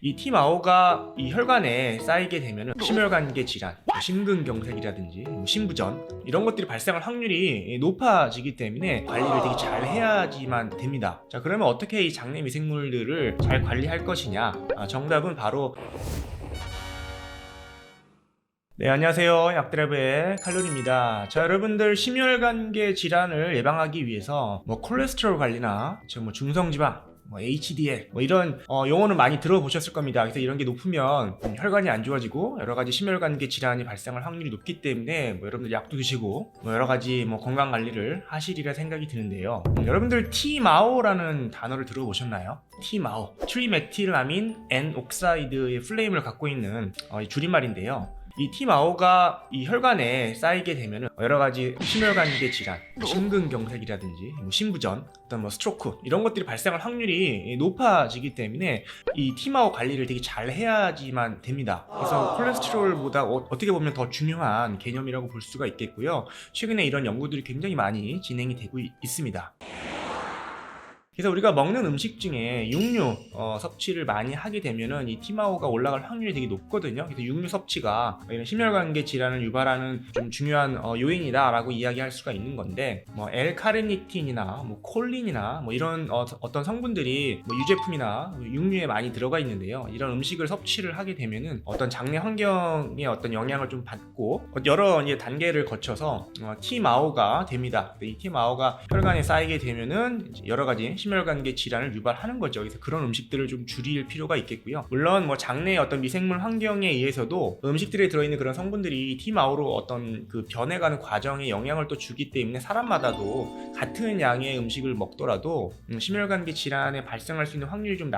이 티마오가 이 혈관에 쌓이게 되면 심혈관계 질환, 심근경색이라든지 심부전 이런 것들이 발생할 확률이 높아지기 때문에 관리를 되게 잘 해야지만 됩니다. 자, 그러면 어떻게 이 장내 미생물들을 잘 관리할 것이냐? 정답은 바로 네, 안녕하세요. 약드랩의 칼로리입니다. 자, 여러분들 심혈관계 질환을 예방하기 위해서 콜레스테롤 관리나 중성지방, HDL 이런 용어는 많이 들어보셨을 겁니다. 그래서 이런 게 높으면 혈관이 안 좋아지고 여러 가지 심혈관계 질환이 발생할 확률이 높기 때문에 여러분들 약도 드시고 여러 가지 건강 관리를 하시리라 생각이 드는데요. 여러분들 티마오라는 단어를 들어보셨나요? 티마오, 트리메틸아민 N 옥사이드의 플레임을 갖고 있는 줄임말인데요. 이 티마오가 이 혈관에 쌓이게 되면 여러 가지 심혈관계 질환, 심근경색이라든지 심부전, 어떤 스트로크 이런 것들이 발생할 확률이 높아지기 때문에 이 티마오 관리를 되게 잘 해야지만 됩니다. 그래서 콜레스테롤보다 어떻게 보면 더 중요한 개념이라고 볼 수가 있겠고요. 최근에 이런 연구들이 굉장히 많이 진행이 되고 있습니다. 그래서 우리가 먹는 음식 중에 육류 섭취를 많이 하게 되면은 이 티마오가 올라갈 확률이 되게 높거든요. 그래서 육류 섭취가 이런 심혈관계 질환을 유발하는 좀 중요한 요인이다라고 이야기할 수가 있는 건데, L-카르니틴이나 콜린이나 이런 어떤 성분들이 유제품이나 육류에 많이 들어가 있는데요. 이런 음식을 섭취를 하게 되면은 어떤 장내 환경에 어떤 영향을 좀 받고 여러 이제 단계를 거쳐서 티마오가 됩니다. 이 티마오가 혈관에 쌓이게 되면은 여러 가지 심혈관계 질환을 유발하는 거죠. 그래서 그런 음식들을 좀 줄일 필요가 있겠고요. 물론 장내의 어떤 미생물 환경에 의해서도 음식들에 들어있는 그런 성분들이 티마오로 어떤 그 변해가는 과정에 영향을 또 주기 때문에 사람마다도 같은 양의 음식을 먹더라도 심혈관계 질환에 발생할 수 있는 확률이 좀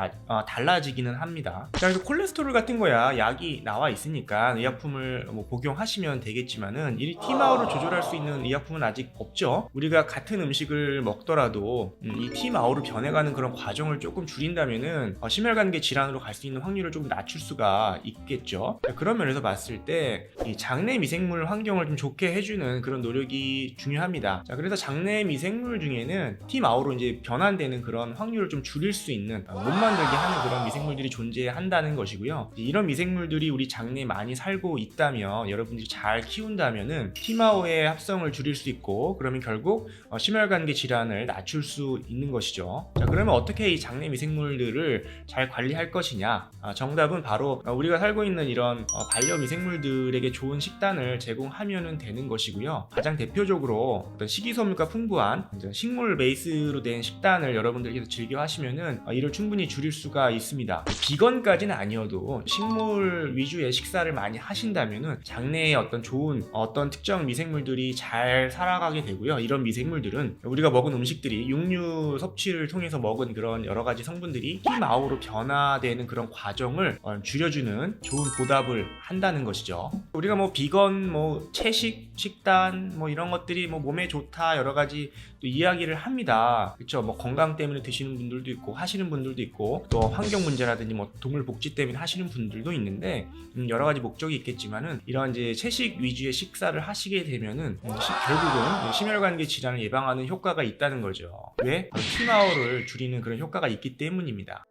달라지기는 합니다. 그래서 콜레스테롤 같은 거야 약이 나와 있으니까 의약품을 복용하시면 되겠지만은 이 티마오를 조절할 수 있는 의약품은 아직 없죠. 우리가 같은 음식을 먹더라도 이 티마오로 변해가는 그런 과정을 조금 줄인다면은 심혈관계 질환으로 갈 수 있는 확률을 좀 낮출 수가 있겠죠. 그런 면에서 봤을 때 이 장내 미생물 환경을 좀 좋게 해주는 그런 노력이 중요합니다. 자, 그래서 장내 미생물 중에는 티마오로 이제 변환되는 그런 확률을 좀 줄일 수 있는 못 만들게 하는 그런 미생물들이 존재한다는 것이고요. 이런 미생물들이 우리 장내에 많이 살고 있다면 여러분들이 잘 키운다면은 티마오의 합성을 줄일 수 있고 그러면 결국 심혈관계 질환을 낮출 수 있는 것이죠. 자, 그러면 어떻게 이 장내 미생물들을 잘 관리할 것이냐? 정답은 바로 우리가 살고 있는 이런 반려미생물들에게 좋은 식단을 제공하면 되는 것이고요. 가장 대표적으로 어떤 식이섬유가 풍부한 식물 베이스로 된 식단을 여러분들께서 즐겨 하시면은 이를 충분히 줄일 수가 있습니다. 비건까지는 아니어도 식물 위주의 식사를 많이 하신다면은 장내에 어떤 좋은 어떤 특정 미생물들이 잘 살아가게 되고요. 이런 미생물들은 우리가 먹은 음식들이 육류 섭취를 통해서 먹은 그런 여러 가지 성분들이 티마오로 변화되는 그런 과정을 줄여주는 좋은 보답을 한다는 것이죠. 우리가 비건, 채식, 식단, 이런 것들이 몸에 좋다 여러 가지 또 이야기를 합니다. 그렇죠? 건강 때문에 드시는 분들도 있고 하시는 분들도 있고 또 환경 문제라든지 동물 복지 때문에 하시는 분들도 있는데 여러 가지 목적이 있겠지만은 이런 이제 채식 위주의 식사를 하시게 되면은 결국은 심혈관계 질환을 예방하는 효과가 있다는 거죠. 왜? 티마오를 줄이는 그런 효과가 있기 때문입니다.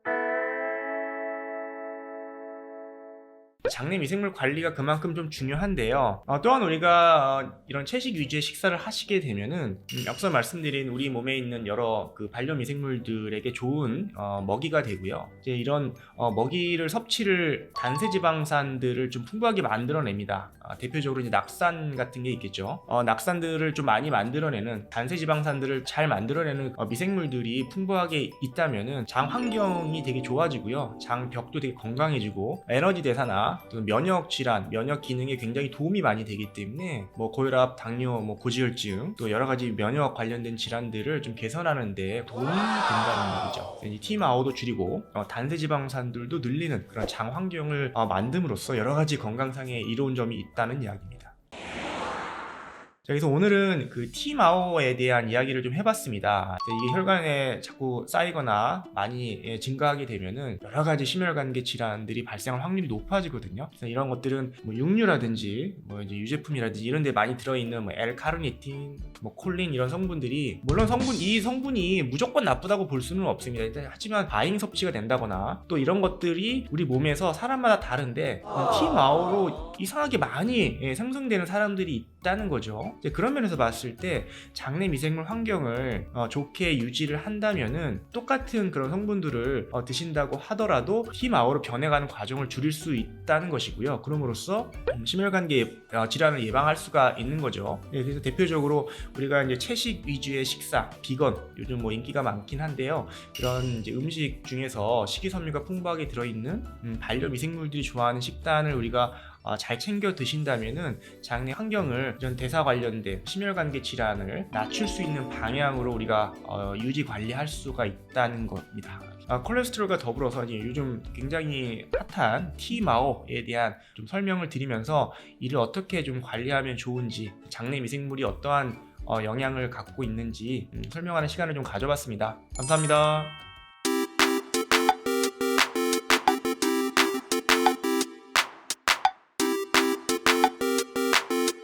장내 미생물 관리가 그만큼 좀 중요한데요. 또한 우리가 이런 채식 위주의 식사를 하시게 되면은 앞서 말씀드린 우리 몸에 있는 여러 그 반려미생물들에게 좋은 먹이가 되고요. 이제 이런 먹이를 섭취를 단세지방산들을 좀 풍부하게 만들어냅니다. 대표적으로 이제 낙산 같은 게 있겠죠. 낙산들을 좀 많이 만들어내는 단세지방산들을 잘 만들어내는 미생물들이 풍부하게 있다면은 장 환경이 되게 좋아지고요. 장벽도 되게 건강해지고 에너지 대사나 또 면역 질환, 면역 기능에 굉장히 도움이 많이 되기 때문에 고혈압, 당뇨, 고지혈증 또 여러 가지 면역 관련된 질환들을 좀 개선하는 데 도움이 된다는 얘기죠. 이 티마오도 줄이고 단세지방산들도 늘리는 그런 장 환경을 만듦으로써 여러 가지 건강상의 이로운 점이 있다는 이야기입니다. 그래서 오늘은 그 T마오에 대한 이야기를 좀 해봤습니다. 이게 혈관에 자꾸 쌓이거나 많이 증가하게 되면은 여러 가지 심혈관계 질환들이 발생할 확률이 높아지거든요. 그래서 이런 것들은 뭐 육류라든지 뭐 이제 유제품이라든지 이런 데 많이 들어있는 뭐 L-카르니틴, 뭐 콜린 이런 성분들이 물론 이 성분이 무조건 나쁘다고 볼 수는 없습니다. 하지만 과잉 섭취가 된다거나 또 이런 것들이 우리 몸에서 사람마다 다른데 T마오로 이상하게 많이 생성되는 사람들이 있다는 거죠. 이제 그런 면에서 봤을 때 장내 미생물 환경을 좋게 유지를 한다면은 똑같은 그런 성분들을 드신다고 하더라도 T마오로 변해가는 과정을 줄일 수 있다는 것이고요. 그럼으로써 심혈관계 질환을 예방할 수가 있는 거죠. 그래서 대표적으로 우리가 이제 채식 위주의 식사, 비건 요즘 뭐 인기가 많긴 한데요. 그런 이제 음식 중에서 식이섬유가 풍부하게 들어있는 반려 미생물들이 좋아하는 식단을 우리가 잘 챙겨 드신다면은 장내 환경을 이런 대사 관련된 심혈관계 질환을 낮출 수 있는 방향으로 우리가 유지 관리할 수가 있다는 겁니다. 콜레스테롤과 더불어서 이제 요즘 굉장히 핫한 T마오에 대한 좀 설명을 드리면서 이를 어떻게 좀 관리하면 좋은지, 장내 미생물이 어떠한 영향을 갖고 있는지 설명하는 시간을 좀 가져봤습니다. 감사합니다.